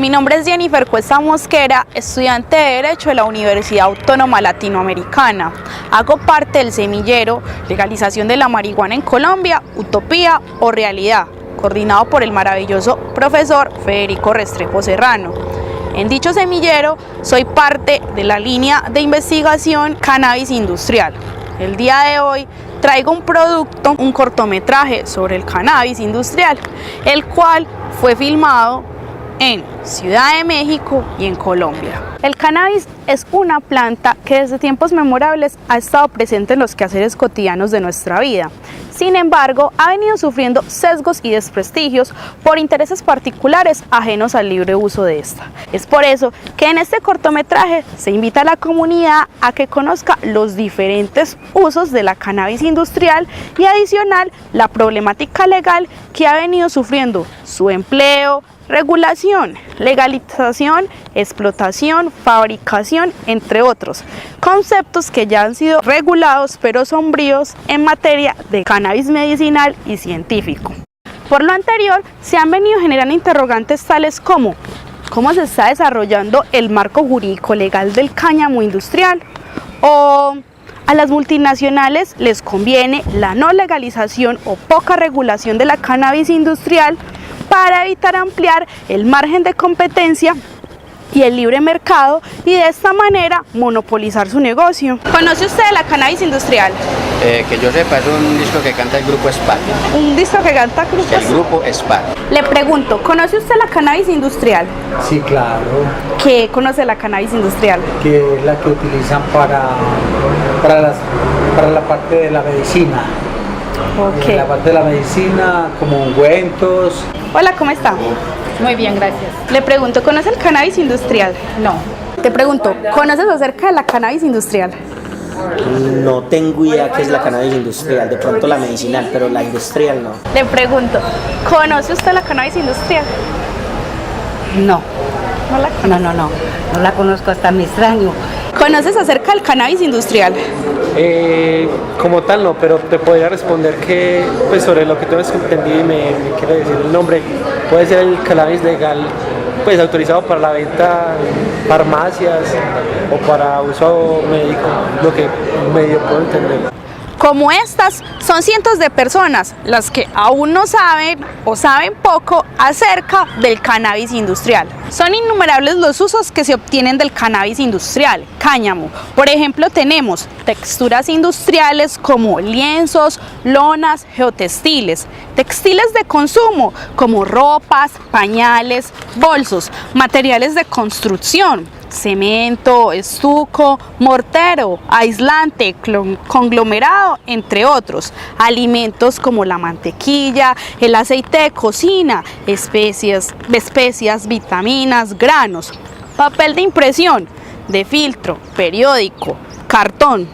Mi nombre es Jennifer Cuesta Mosquera, estudiante de Derecho de la Universidad Autónoma Latinoamericana. Hago parte del semillero Legalización de la Marihuana en Colombia, Utopía o Realidad, coordinado por el maravilloso profesor Federico Restrepo Serrano. En dicho semillero soy parte de la línea de investigación Cannabis Industrial. El día de hoy traigo un cortometraje sobre el cannabis industrial, el cual fue filmado en Ciudad de México y en Colombia. El cannabis es una planta que desde tiempos memorables ha estado presente en los quehaceres cotidianos de nuestra vida. Sin embargo, ha venido sufriendo sesgos y desprestigios por intereses particulares ajenos al libre uso de esta. Es por eso que en este cortometraje se invita a la comunidad a que conozca los diferentes usos de la cannabis industrial y adicional la problemática legal que ha venido sufriendo su empleo, regulación, legalización, explotación, fabricación, entre otros conceptos que ya han sido regulados pero sombríos en materia de cannabis medicinal y científico. Por lo anterior, se han venido generando interrogantes tales como ¿cómo se está desarrollando el marco jurídico legal del cáñamo industrial? ¿O a las multinacionales les conviene la no legalización o poca regulación de la cannabis industrial para evitar ampliar el margen de competencia y el libre mercado y de esta manera monopolizar su negocio? ¿Conoce usted la cannabis industrial? Que yo sepa, es un disco que canta el grupo SPAT. ¿Un disco que canta el grupo SPAT? Le pregunto, ¿conoce usted la cannabis industrial? Sí, claro. ¿Qué conoce la cannabis industrial? Que es la que utilizan para la parte de la medicina. Okay. La parte de la medicina, como ungüentos. Hola, ¿cómo está? Muy bien, gracias. Le pregunto, ¿conoce el cannabis industrial? No. Te pregunto, ¿conoces acerca de la cannabis industrial? No tengo idea qué es la cannabis industrial, de pronto la medicinal, pero la industrial no. Le pregunto, ¿conoce usted la cannabis industrial? No. ¿No la conoce? No la conozco, hasta me extraño. ¿Conoces acerca del cannabis industrial? Como tal no, pero te podría responder que pues sobre lo que tú has entendido y me quiere decir el nombre, puede ser el cannabis legal, pues autorizado para la venta en farmacias o para uso médico, lo que medio puedo entender. Como estas, son cientos de personas las que aún no saben o saben poco acerca del cannabis industrial. Son innumerables los usos que se obtienen del cannabis industrial, cáñamo. Por ejemplo, tenemos texturas industriales como lienzos, lonas, geotextiles, textiles de consumo como ropas, pañales, bolsos, materiales de construcción, cemento, estuco, mortero, aislante, conglomerado, entre otros. Alimentos como la mantequilla, el aceite de cocina, especias, vitaminas, granos, papel de impresión, de filtro, periódico, cartón,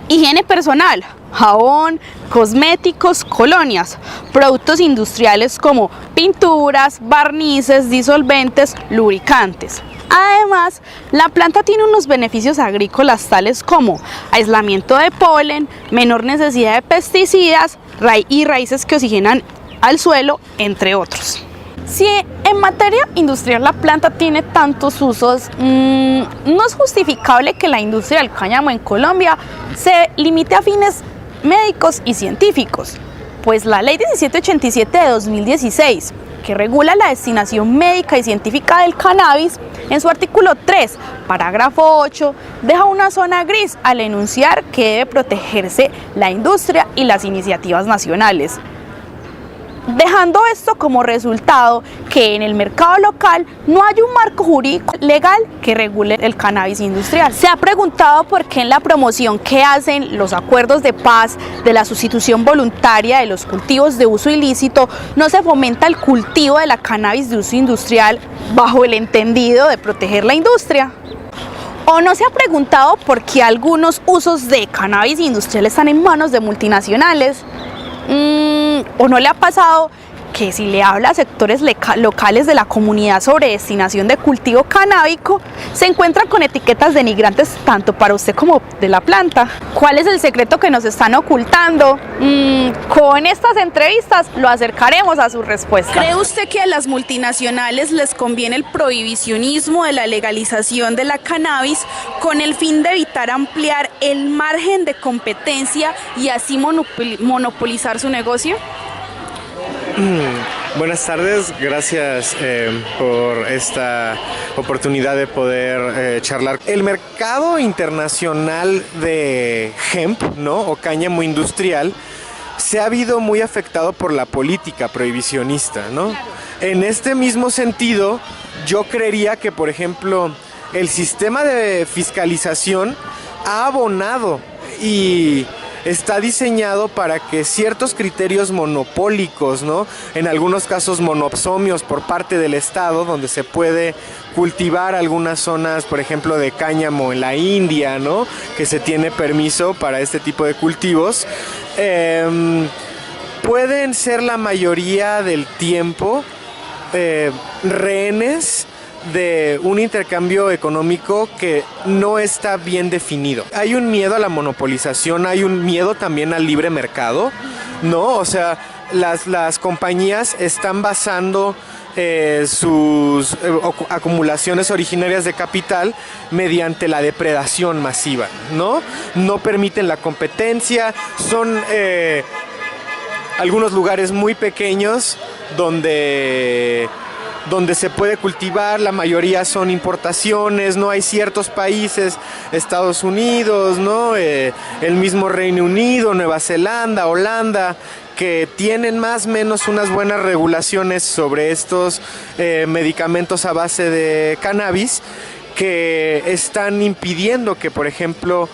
higiene personal, jabón, cosméticos, colonias, productos industriales como pinturas, barnices, disolventes, lubricantes. Además, la planta tiene unos beneficios agrícolas tales como aislamiento de polen, menor necesidad de pesticidas y raíces que oxigenan al suelo, entre otros. Si en materia industrial la planta tiene tantos usos, no es justificable que la industria del cáñamo en Colombia se limite a fines médicos y científicos, pues la Ley 1787 de 2016, que regula la destinación médica y científica del cannabis, en su artículo 3, parágrafo 8, deja una zona gris al enunciar que debe protegerse la industria y las iniciativas nacionales, dejando esto como resultado que en el mercado local no hay un marco jurídico legal que regule el cannabis industrial. Se ha preguntado por qué en la promoción que hacen los acuerdos de paz de la sustitución voluntaria de los cultivos de uso ilícito no se fomenta el cultivo de la cannabis de uso industrial bajo el entendido de proteger la industria. ¿O no se ha preguntado por qué algunos usos de cannabis industrial están en manos de multinacionales? ¿O no le ha pasado que si le habla a sectores locales de la comunidad sobre destinación de cultivo canábico, se encuentra con etiquetas denigrantes tanto para usted como de la planta. ¿Cuál es el secreto que nos están ocultando? Con estas entrevistas lo acercaremos a su respuesta. ¿Cree usted que a las multinacionales les conviene el prohibicionismo de la legalización de la cannabis con el fin de evitar ampliar el margen de competencia y así monopolizar su negocio? Buenas tardes, gracias por esta oportunidad de poder charlar. El mercado internacional de hemp, ¿no? O cáñamo industrial se ha visto muy afectado por la política prohibicionista, ¿no? En este mismo sentido, yo creería que, por ejemplo, el sistema de fiscalización ha abonado y está diseñado para que ciertos criterios monopólicos, ¿no? En algunos casos monopsonios por parte del Estado, donde se puede cultivar algunas zonas, por ejemplo, de cáñamo en la India, ¿no? Que se tiene permiso para este tipo de cultivos, pueden ser la mayoría del tiempo rehenes de un intercambio económico que no está bien definido. Hay un miedo a la monopolización, hay un miedo también al libre mercado, ¿no? O sea, las compañías están basando sus acumulaciones originarias de capital mediante la depredación masiva, ¿no? No permiten la competencia, son algunos lugares muy pequeños donde se puede cultivar, la mayoría son importaciones, no hay ciertos países, Estados Unidos, ¿no? El mismo Reino Unido, Nueva Zelanda, Holanda, que tienen más o menos unas buenas regulaciones sobre estos medicamentos a base de cannabis, que están impidiendo que, por ejemplo,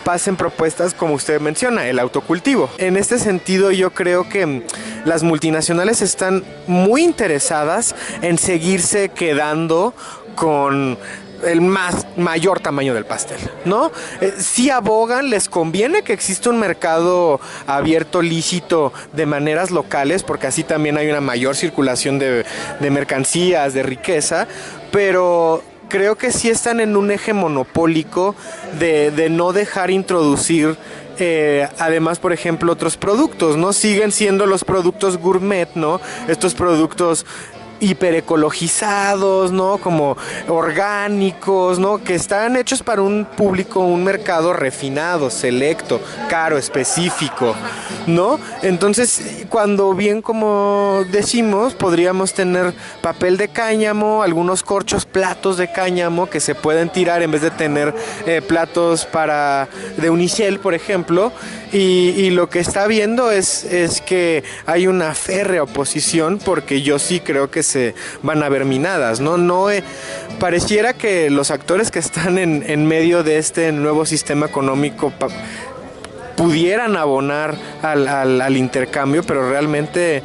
pasen propuestas como usted menciona, el autocultivo. En este sentido, yo creo que las multinacionales están muy interesadas en seguirse quedando con el mayor tamaño del pastel, ¿no? Si abogan, les conviene que exista un mercado abierto, lícito, de maneras locales, porque así también hay una mayor circulación de mercancías, de riqueza, pero creo que sí están en un eje monopólico de no dejar introducir además, por ejemplo, otros productos, ¿no? Siguen siendo los productos gourmet, ¿no? Estos productos hiperecologizados, ¿no? Como orgánicos, ¿no? Que están hechos para un público, un mercado refinado, selecto, caro, específico, ¿no? Entonces, cuando bien como decimos, podríamos tener papel de cáñamo, algunos corchos, platos de cáñamo que se pueden tirar en vez de tener platos de unicel, por ejemplo, y lo que está viendo es que hay una férrea oposición, porque yo sí creo que se van a ver minadas, ¿no? Pareciera que los actores que están en medio de este nuevo sistema económico pudieran abonar al intercambio, pero realmente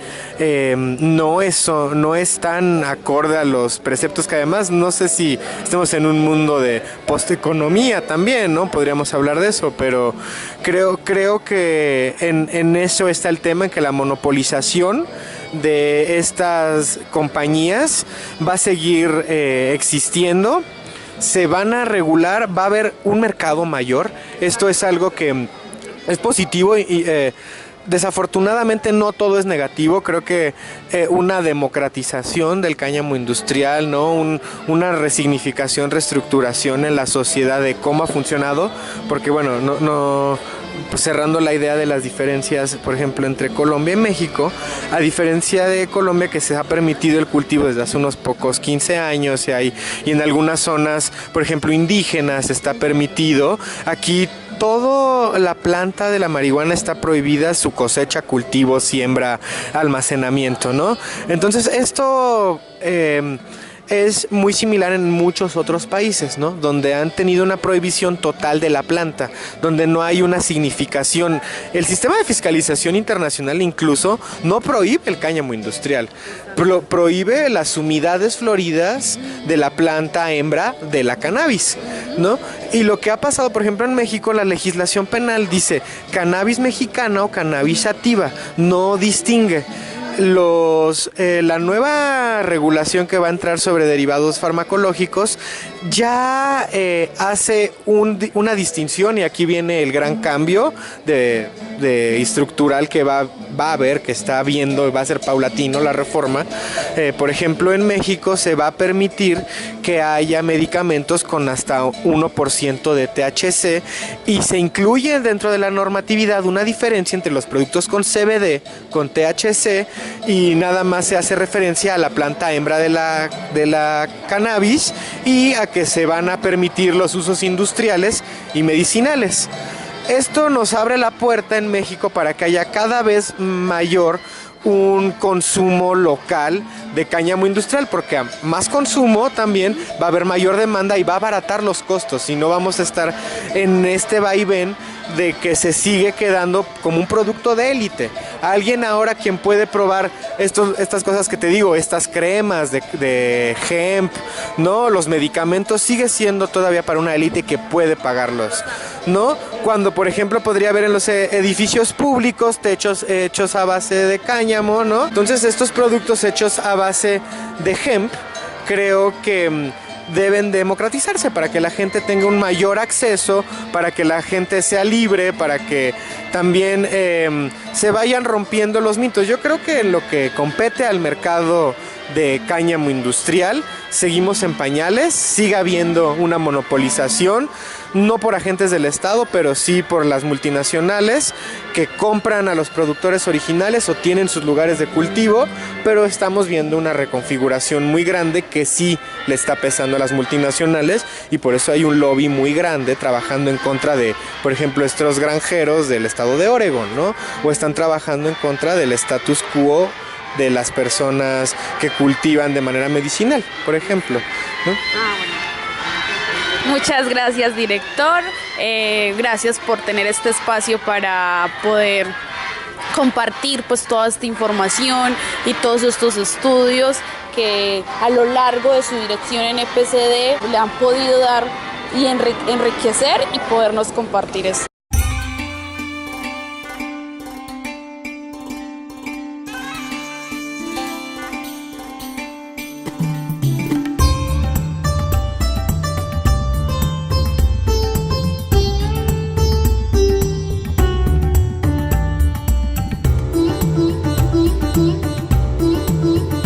no es tan acorde a los preceptos, que además no sé si estamos en un mundo de posteconomía también, ¿no? Podríamos hablar de eso, pero creo que en eso está el tema, en que la monopolización de estas compañías va a seguir existiendo, se van a regular, va a haber un mercado mayor. Esto es algo que es positivo y desafortunadamente no todo es negativo. Creo que una democratización del cáñamo industrial, ¿no? Una resignificación, reestructuración en la sociedad de cómo ha funcionado, porque bueno, cerrando la idea de las diferencias, por ejemplo, entre Colombia y México, a diferencia de Colombia, que se ha permitido el cultivo desde hace unos pocos 15 años y en algunas zonas, por ejemplo, indígenas, está permitido. Aquí toda la planta de la marihuana está prohibida, su cosecha, cultivo, siembra, almacenamiento, ¿no? Entonces esto es muy similar en muchos otros países, ¿no? Donde han tenido una prohibición total de la planta, donde no hay una significación. El sistema de fiscalización internacional incluso no prohíbe el cáñamo industrial, prohíbe las humedades floridas de la planta hembra de la cannabis, ¿no? Y lo que ha pasado, por ejemplo, en México, la legislación penal dice cannabis mexicana o cannabis sativa, no distingue. la nueva regulación que va a entrar sobre derivados farmacológicos ya hace una distinción, y aquí viene el gran cambio de estructural que va a haber, que está viendo, va a ser paulatino la reforma. Por ejemplo, en México se va a permitir que haya medicamentos con hasta 1% de THC, y se incluye dentro de la normatividad una diferencia entre los productos con CBD, con THC, y nada más se hace referencia a la planta hembra de la cannabis, y a que se van a permitir los usos industriales y medicinales. Esto nos abre la puerta en México para que haya cada vez mayor un consumo local de cáñamo industrial, porque a más consumo también va a haber mayor demanda y va a abaratar los costos, y no vamos a estar en este vaivén de que se sigue quedando como un producto de élite. Alguien ahora quien puede probar estas cosas que te digo, estas cremas de hemp, ¿no? Los medicamentos, sigue siendo todavía para una élite que puede pagarlos, ¿no? Cuando, por ejemplo, podría haber en los edificios públicos techos hechos a base de cáñamo, ¿no? Entonces, estos productos hechos a base de hemp, creo que deben democratizarse para que la gente tenga un mayor acceso, para que la gente sea libre, para que también se vayan rompiendo los mitos. Yo creo que en lo que compete al mercado de cáñamo industrial, seguimos en pañales, sigue habiendo una monopolización, no por agentes del Estado, pero sí por las multinacionales que compran a los productores originales o tienen sus lugares de cultivo, pero estamos viendo una reconfiguración muy grande que sí le está pesando a las multinacionales, y por eso hay un lobby muy grande trabajando en contra de, por ejemplo, estos granjeros del estado de Oregon, ¿no? O están trabajando en contra del status quo de las personas que cultivan de manera medicinal, por ejemplo, ¿no? Muchas gracias, director. Gracias por tener este espacio para poder compartir pues toda esta información y todos estos estudios que a lo largo de su dirección en EPCD le han podido dar y enriquecer y podernos compartir esto.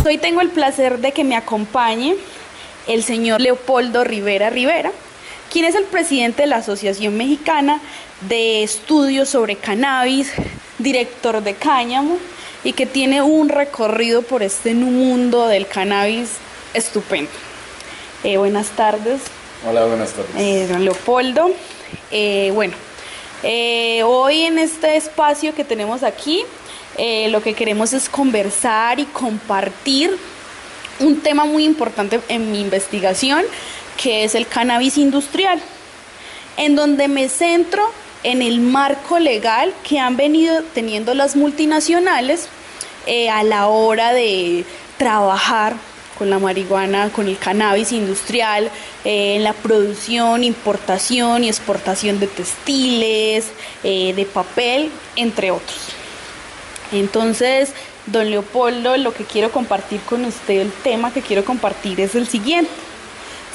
Hoy tengo el placer de que me acompañe el señor Leopoldo Rivera Rivera, quien es el presidente de la Asociación Mexicana de Estudios sobre Cannabis, director de cáñamo, y que tiene un recorrido por este mundo del cannabis estupendo. Buenas tardes. Hola, buenas tardes. Don Leopoldo. Hoy en este espacio que tenemos aquí, lo que queremos es conversar y compartir un tema muy importante en mi investigación, que es el cannabis industrial, en donde me centro en el marco legal que han venido teniendo las multinacionales a la hora de trabajar con la marihuana, con el cannabis industrial, en la producción, importación y exportación de textiles, de papel, entre otros. Entonces, don Leopoldo, lo que quiero compartir con usted, el tema que quiero compartir es el siguiente.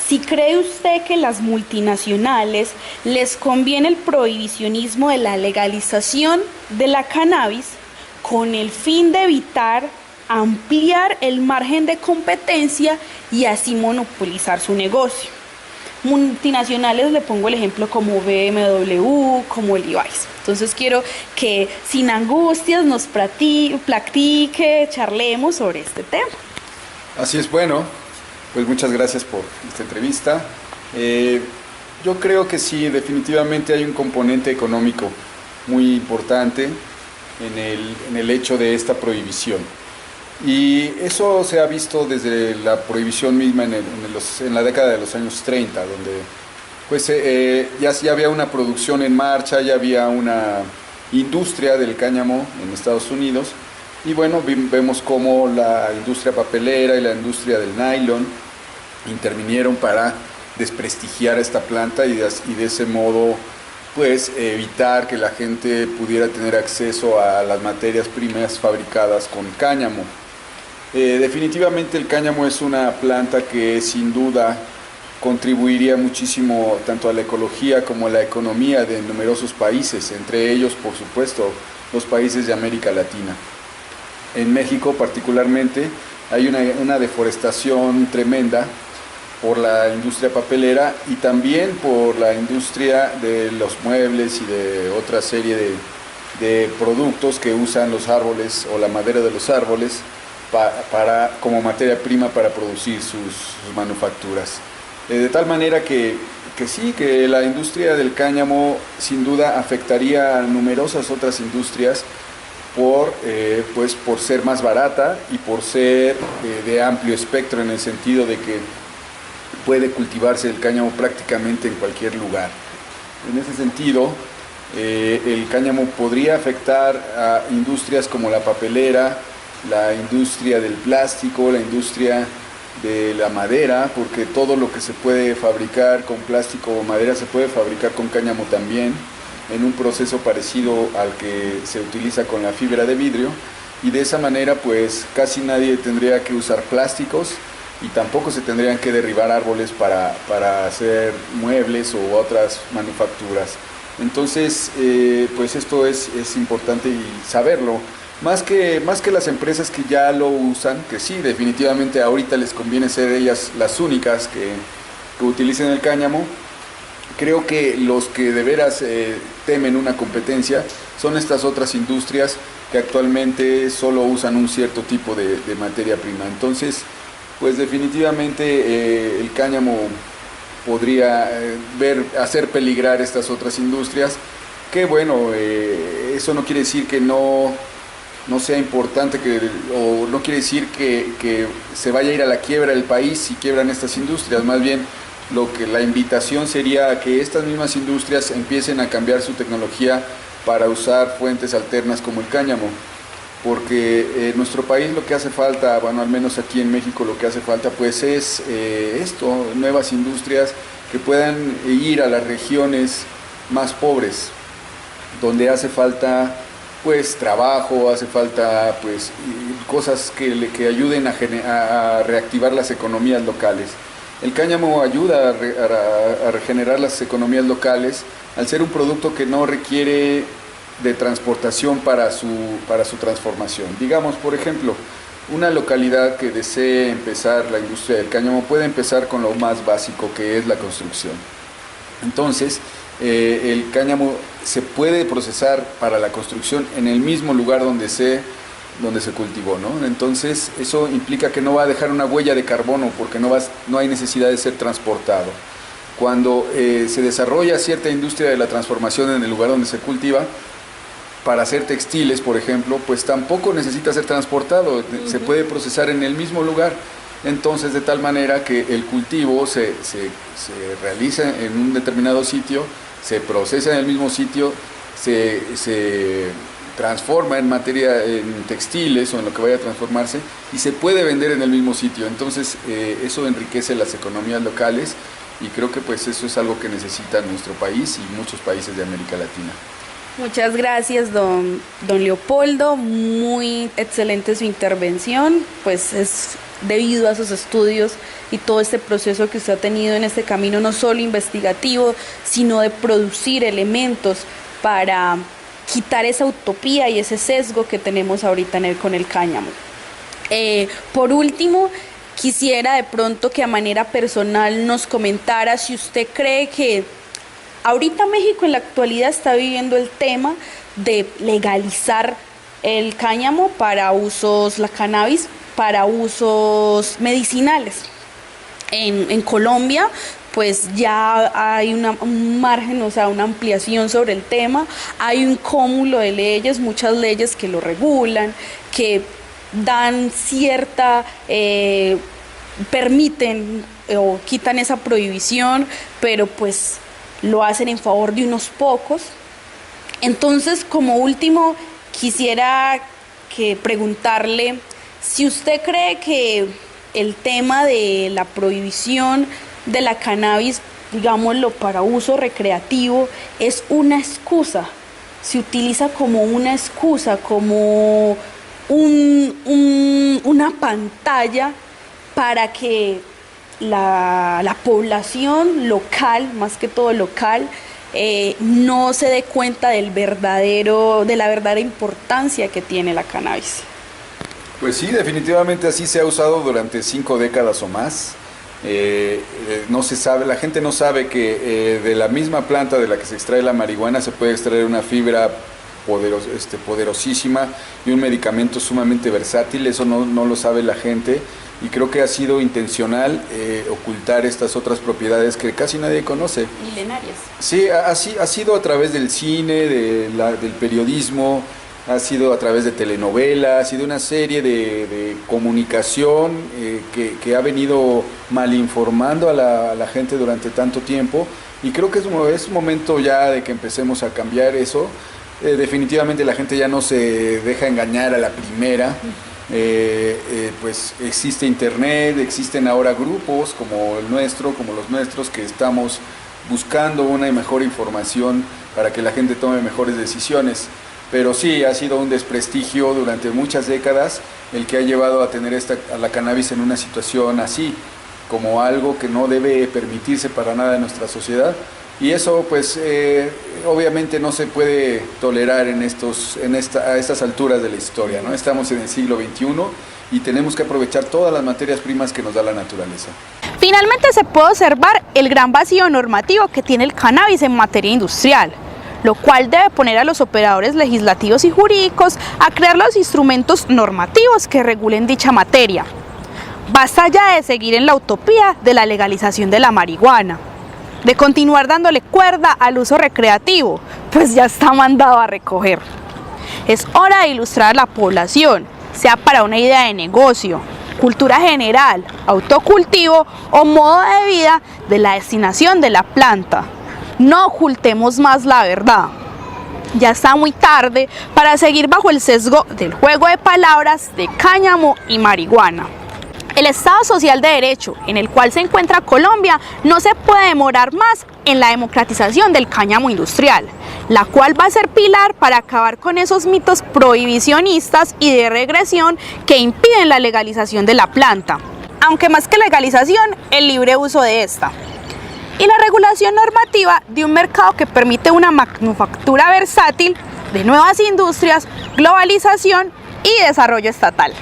Si cree usted que las multinacionales les conviene el prohibicionismo de la legalización de la cannabis con el fin de evitar ampliar el margen de competencia y así monopolizar su negocio. Multinacionales, le pongo el ejemplo como BMW, como el Levi's. Entonces quiero que sin angustias nos platique, charlemos sobre este tema. Así es, bueno, pues muchas gracias por esta entrevista. Yo creo que sí, definitivamente hay un componente económico muy importante en el hecho de esta prohibición. Y eso se ha visto desde la prohibición misma en la década de los años 30, donde pues, ya había una producción en marcha, ya había una industria del cáñamo en Estados Unidos, y bueno, vemos cómo la industria papelera y la industria del nylon intervinieron para desprestigiar esta planta y de ese modo pues evitar que la gente pudiera tener acceso a las materias primas fabricadas con cáñamo. Definitivamente el cáñamo es una planta que sin duda contribuiría muchísimo tanto a la ecología como a la economía de numerosos países, entre ellos, por supuesto, los países de América Latina. En México particularmente hay una deforestación tremenda por la industria papelera y también por la industria de los muebles y de otra serie de productos que usan los árboles o la madera de los árboles como materia prima para producir sus manufacturas. De tal manera que sí, que la industria del cáñamo sin duda afectaría a numerosas otras industrias por ser más barata y por ser de amplio espectro, en el sentido de que puede cultivarse el cáñamo prácticamente en cualquier lugar. En ese sentido, el cáñamo podría afectar a industrias como la papelera, la industria del plástico, la industria de la madera, porque todo lo que se puede fabricar con plástico o madera se puede fabricar con cáñamo también, en un proceso parecido al que se utiliza con la fibra de vidrio, y de esa manera pues casi nadie tendría que usar plásticos y tampoco se tendrían que derribar árboles para hacer muebles u otras manufacturas. Entonces pues esto es importante y saberlo. Más que las empresas que ya lo usan, que sí, definitivamente ahorita les conviene ser ellas las únicas que utilicen el cáñamo, creo que los que de veras temen una competencia son estas otras industrias que actualmente solo usan un cierto tipo de materia prima. Entonces, pues definitivamente el cáñamo podría hacer peligrar estas otras industrias, que bueno, eso no quiere decir que no sea importante, o no quiere decir que se vaya a ir a la quiebra el país si quiebran estas industrias. Más bien, la invitación sería que estas mismas industrias empiecen a cambiar su tecnología para usar fuentes alternas como el cáñamo, porque en nuestro país lo que hace falta, bueno, al menos aquí en México lo que hace falta pues es nuevas industrias que puedan ir a las regiones más pobres, donde hace falta pues trabajo, hace falta pues cosas que ayuden a reactivar las economías locales. El cáñamo ayuda a regenerar las economías locales al ser un producto que no requiere de transportación para su transformación. Digamos, por ejemplo, una localidad que desee empezar la industria del cáñamo puede empezar con lo más básico, que es la construcción. Entonces, el cáñamo se puede procesar para la construcción en el mismo lugar donde se cultivó, ¿no? Entonces eso implica que no va a dejar una huella de carbono, porque no hay necesidad de ser transportado. Cuando se desarrolla cierta industria de la transformación en el lugar donde se cultiva, para hacer textiles, por ejemplo, pues tampoco necesita ser transportado, se puede procesar en el mismo lugar. Entonces, de tal manera que el cultivo se realiza en un determinado sitio, se procesa en el mismo sitio, se transforma en textiles o en lo que vaya a transformarse, y se puede vender en el mismo sitio. Entonces eso enriquece las economías locales, y creo que pues eso es algo que necesita nuestro país y muchos países de América Latina. Muchas gracias, don Leopoldo, muy excelente su intervención, pues es debido a sus estudios y todo este proceso que usted ha tenido en este camino, no solo investigativo, sino de producir elementos para quitar esa utopía y ese sesgo que tenemos ahorita con el cáñamo. Por último, quisiera de pronto que a manera personal nos comentara si usted cree que ahorita México en la actualidad está viviendo el tema de legalizar el cáñamo para usos, la cannabis para usos medicinales. En Colombia pues ya hay un margen, o sea, una ampliación sobre el tema, hay un cúmulo de leyes, muchas leyes que lo regulan, que dan permiten o quitan esa prohibición, pero pues lo hacen en favor de unos pocos. Entonces, como último, quisiera preguntarle si usted cree que el tema de la prohibición de la cannabis digámoslo, para uso recreativo, es una excusa. Se utiliza como una excusa, como una pantalla para que la población local, más que todo local, no se dé cuenta de la verdadera importancia que tiene la cannabis. Pues sí, definitivamente así se ha usado durante 5 décadas o más. No se sabe, la gente no sabe que de la misma planta de la que se extrae la marihuana se puede extraer una fibra poderosísima y un medicamento sumamente versátil. Eso no lo sabe la gente, y creo que ha sido intencional ocultar estas otras propiedades que casi nadie conoce. Milenarias. Sí, ha sido a través del cine, del periodismo, ha sido a través de telenovelas, ha sido una serie de comunicación que ha venido malinformando a la gente durante tanto tiempo, y creo que es momento ya de que empecemos a cambiar eso. Definitivamente la gente ya no se deja engañar a la primera. Pues existe internet, existen ahora grupos como el nuestro, como los nuestros, que estamos buscando una mejor información para que la gente tome mejores decisiones. Pero sí, ha sido un desprestigio durante muchas décadas el que ha llevado a tener a la cannabis en una situación así, como algo que no debe permitirse para nada en nuestra sociedad. Y eso pues obviamente no se puede tolerar a estas alturas de la historia, ¿no? Estamos en el siglo XXI y tenemos que aprovechar todas las materias primas que nos da la naturaleza. Finalmente se puede observar el gran vacío normativo que tiene el cannabis en materia industrial, lo cual debe poner a los operadores legislativos y jurídicos a crear los instrumentos normativos que regulen dicha materia. Basta ya de seguir en la utopía de la legalización de la marihuana, de continuar dándole cuerda al uso recreativo, pues ya está mandado a recoger. Es hora de ilustrar a la población, sea para una idea de negocio, cultura general, autocultivo o modo de vida, de la destinación de la planta. No ocultemos más la verdad. Ya está muy tarde para seguir bajo el sesgo del juego de palabras de cáñamo y marihuana. El Estado Social de Derecho en el cual se encuentra Colombia no se puede demorar más en la democratización del cáñamo industrial, la cual va a ser pilar para acabar con esos mitos prohibicionistas y de regresión que impiden la legalización de la planta, aunque más que legalización, el libre uso de esta. Y la regulación normativa de un mercado que permite una manufactura versátil, de nuevas industrias, globalización y desarrollo estatal.